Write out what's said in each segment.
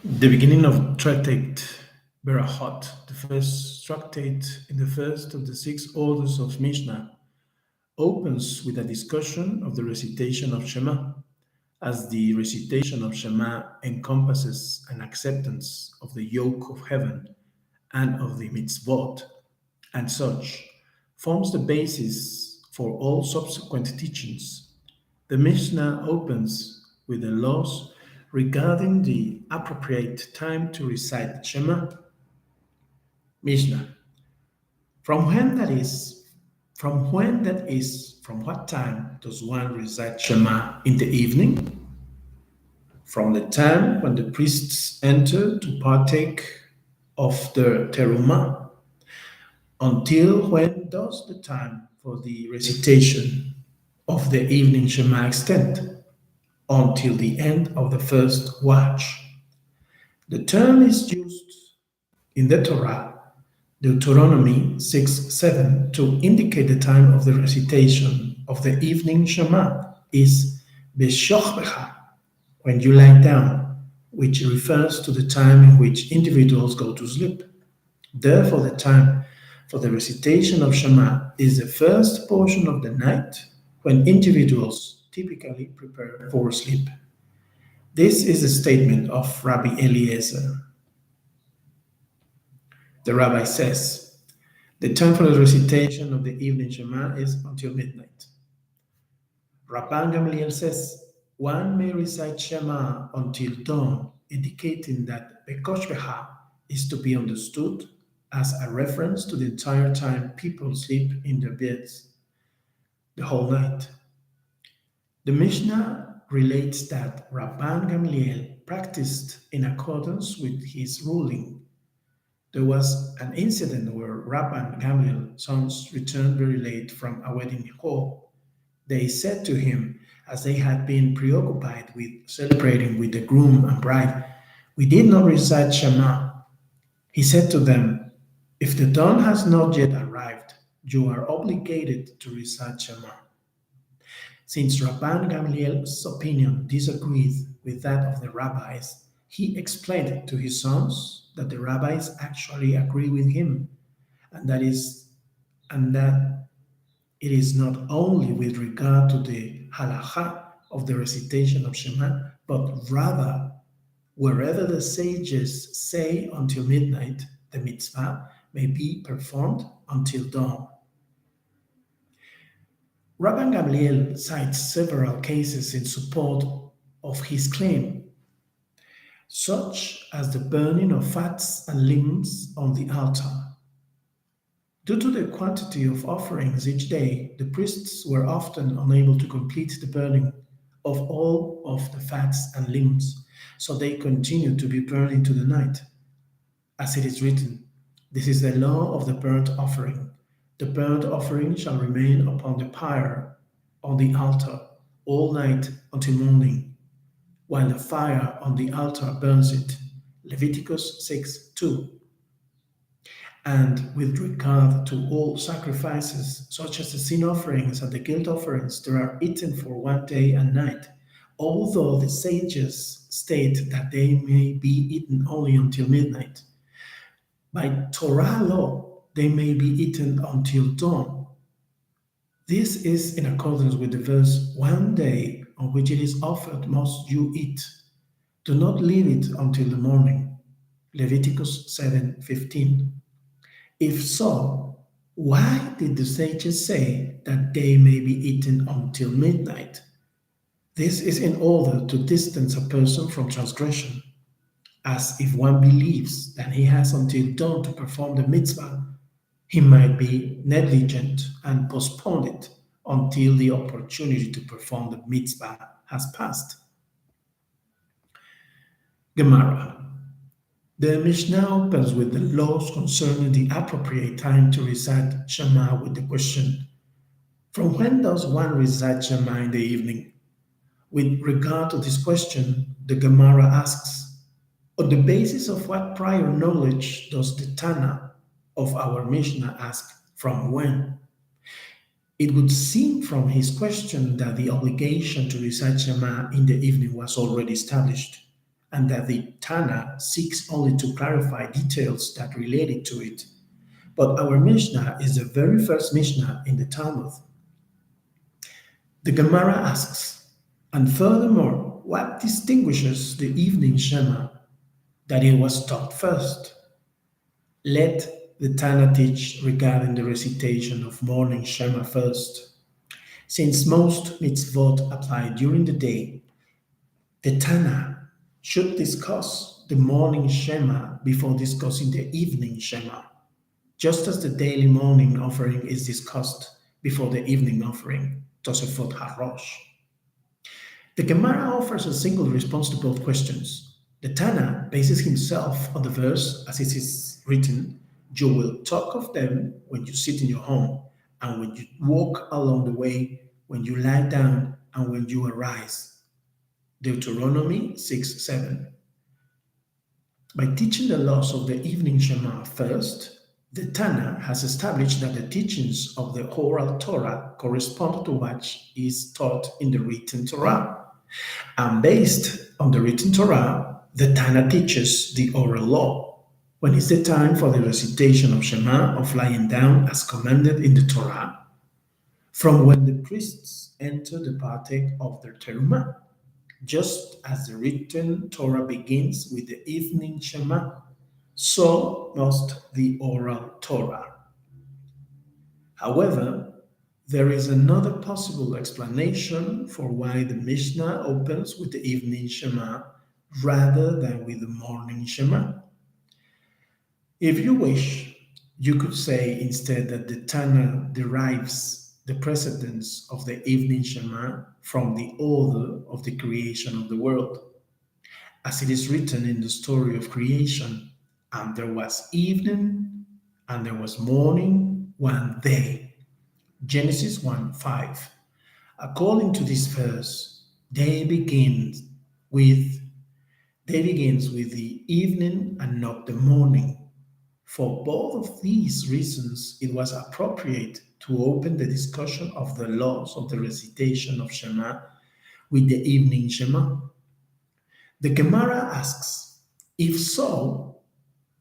The beginning of tractate Berahot, the first tractate in the first of the six orders of Mishnah, opens with a discussion of the recitation of Shema, as the recitation of Shema encompasses an acceptance of the yoke of heaven and of the mitzvot, and such forms the basis for all subsequent teachings. The Mishnah opens with the laws regarding the appropriate time to recite Shema. Mishnah. From when that is, from what time does one recite Shema in the evening? From the time when the priests enter to partake of the terumah, until when does the time for the recitation of the evening Shema extend? Until the end of the first watch. The term is used in the Torah, Deuteronomy 6:7, to indicate the time of the recitation of the evening Shema is Beshochbecha, when you lie down, which refers to the time in which individuals go to sleep. Therefore, the time for the recitation of Shema is the first portion of the night when individuals typically prepare for sleep. This is a statement of Rabbi Eliezer. The rabbi says, the time for the recitation of the evening Shema is until midnight. Rabban Gamliel says, one may recite Shema until dawn, indicating that Bekoshbeha is to be understood as a reference to the entire time people sleep in their beds, the whole night. The Mishnah relates that Rabban Gamliel practiced in accordance with his ruling. There was an incident where Rabban Gamliel's sons returned very late from a wedding hall. They said to him, as they had been preoccupied with celebrating with the groom and bride, "We did not recite Shema." He said to them, "If the dawn has not yet arrived, you are obligated to recite Shema." Since Rabban Gamliel's opinion disagreed with that of the rabbis, he explained to his sons that the rabbis actually agree with him, and that it is not only with regard to the halacha of the recitation of Shema, but rather wherever the sages say until midnight, the mitzvah may be performed until dawn. Rabban Gamliel cites several cases in support of his claim, such as the burning of fats and limbs on the altar. Due to the quantity of offerings each day, the priests were often unable to complete the burning of all of the fats and limbs, so they continued to be burned into the night. As it is written, this is the law of the burnt offering. The burnt offering shall remain upon the pyre on the altar all night until morning, while the fire on the altar burns it. Leviticus 6:2. And with regard to all sacrifices, such as the sin offerings and the guilt offerings, they are eaten for one day and night, although the sages state that they may be eaten only until midnight. By Torah law, they may be eaten until dawn. This is in accordance with the verse, "One day on which it is offered must you eat. Do not leave it until the morning." Leviticus 7:15. If so, why did the sages say that they may be eaten until midnight? This is in order to distance a person from transgression, as if one believes that he has until dawn to perform the mitzvah, he might be negligent and postpone it until the opportunity to perform the mitzvah has passed. Gemara. The Mishnah opens with the laws concerning the appropriate time to recite Shema with the question, from when does one recite Shema in the evening? With regard to this question, the Gemara asks, on the basis of what prior knowledge does the Tana of our Mishnah ask, from when? It would seem from his question that the obligation to recite Shema in the evening was already established, and that the Tana seeks only to clarify details that related to it. But our Mishnah is the very first Mishnah in the Talmud. The Gemara asks, and furthermore, what distinguishes the evening Shema that it was taught first? Let the Tana teach regarding the recitation of morning Shema first. Since most mitzvot apply during the day, the Tana should discuss the morning Shema before discussing the evening Shema, just as the daily morning offering is discussed before the evening offering, Tosefot Harosh. The Gemara offers a single response to both questions. The Tana bases himself on the verse as it is written, "You will talk of them when you sit in your home, and when you walk along the way, when you lie down, and when you arise." Deuteronomy 6:7. By teaching the laws of the evening Shema first, the Tana has established that the teachings of the oral Torah correspond to what is taught in the written Torah. And based on the written Torah, the Tana teaches the oral law. When is the time for the recitation of Shema, of lying down as commanded in the Torah? From when the priests enter the partake of their terumah, just as the written Torah begins with the evening Shema, so must the oral Torah. However, there is another possible explanation for why the Mishnah opens with the evening Shema rather than with the morning Shema. If you wish, you could say instead that the Tana derives the precedence of the evening Shema from the order of the creation of the world. As it is written in the story of creation, and there was evening and there was morning one day. Genesis 1:5. According to this verse, day begins with the evening and not the morning. For both of these reasons, it was appropriate to open the discussion of the laws of the recitation of Shema with the evening Shema. The Gemara asks, if so,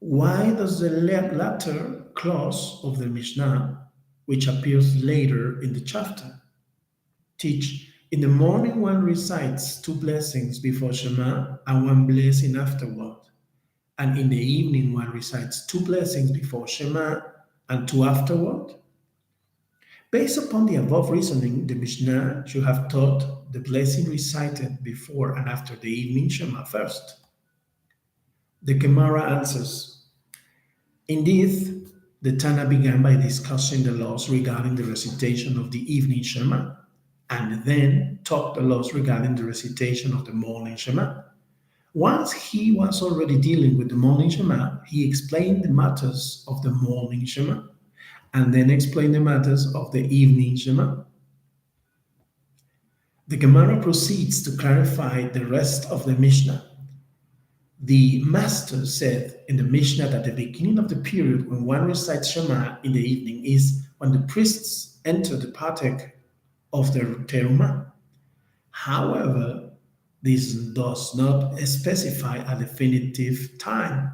why does the latter clause of the Mishnah, which appears later in the chapter, teach in the morning one recites 2 blessings before Shema and 1 blessing afterward, and in the evening one recites 2 blessings before Shema and 2 afterward? Based upon the above reasoning, the Mishnah should have taught the blessing recited before and after the evening Shema first. The Gemara answers, indeed, the Tana began by discussing the laws regarding the recitation of the evening Shema, and then taught the laws regarding the recitation of the morning Shema. Once he was already dealing with the morning Shema, he explained the matters of the morning Shema, and then explained the matters of the evening Shema. The Gemara proceeds to clarify the rest of the Mishnah. The Master said in the Mishnah that the beginning of the period when one recites Shema in the evening is when the priests enter the partake of their terumah. However, this does not specify a definitive time.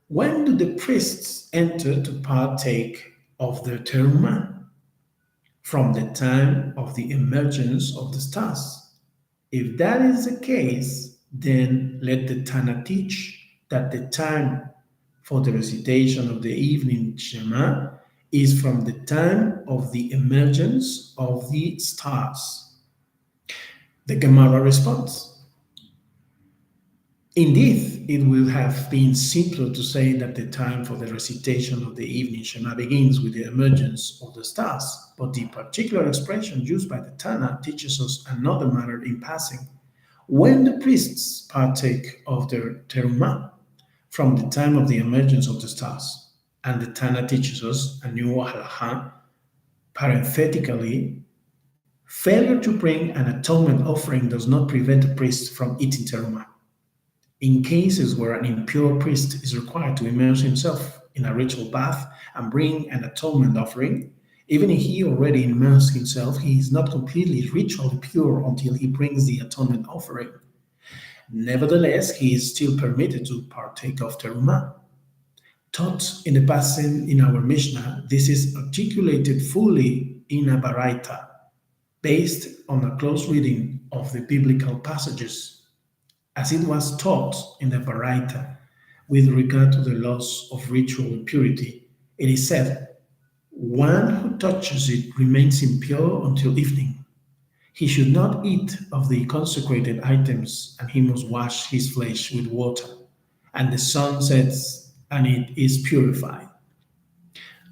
When do the priests enter to partake of their terumah? From the time of the emergence of the stars. If that is the case, then let the Tana teach that the time for the recitation of the evening Shema is from the time of the emergence of the stars. The Gemara responds, indeed, it would have been simpler to say that the time for the recitation of the evening Shema begins with the emergence of the stars, but the particular expression used by the Tana teaches us another matter in passing. When the priests partake of their terumah, from the time of the emergence of the stars, and the Tana teaches us a new halacha, parenthetically, failure to bring an atonement offering does not prevent a priest from eating terumah. In cases where an impure priest is required to immerse himself in a ritual bath and bring an atonement offering, even if he already immersed himself, he is not completely ritually pure until he brings the atonement offering. Nevertheless, he is still permitted to partake of terumah. Taught in the passage in our Mishnah, this is articulated fully in a Baraita, based on a close reading of the biblical passages, as it was taught in the Baraita with regard to the laws of ritual impurity. It is said, "One who touches it remains impure until evening. He should not eat of the consecrated items, and he must wash his flesh with water. And the sun sets, and it is purified.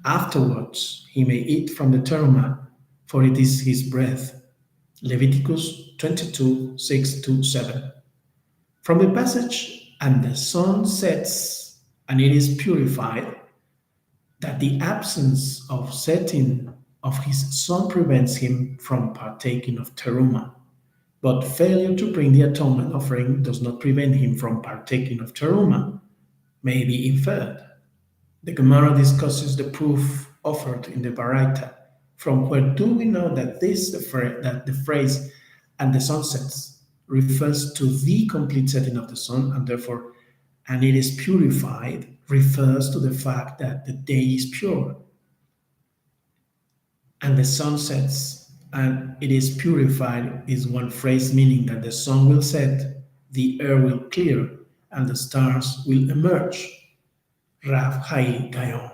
Afterwards, he may eat from the terumah, for it is his breath." Leviticus 22, 6 to 7. From the passage, "and the sun sets, and it is purified," that the absence of setting of his sun prevents him from partaking of terumah, but failure to bring the atonement offering does not prevent him from partaking of terumah, may be inferred. The Gemara discusses the proof offered in the Baraita. From where do we know that that the phrase "and the sun sets" refers to the complete setting of the sun, and therefore "and it is purified" refers to the fact that the day is pure? "And the sun sets, and it is purified" is one phrase meaning that the sun will set, the air will clear, and the stars will emerge. Rav Hai Gaon.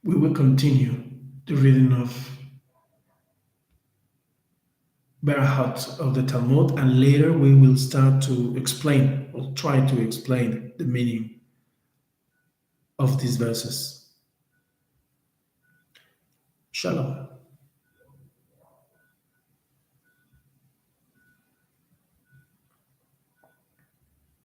We will continue the reading of Berahot of the Talmud, and later we will start to explain, or try to explain, the meaning of these verses. Shalom.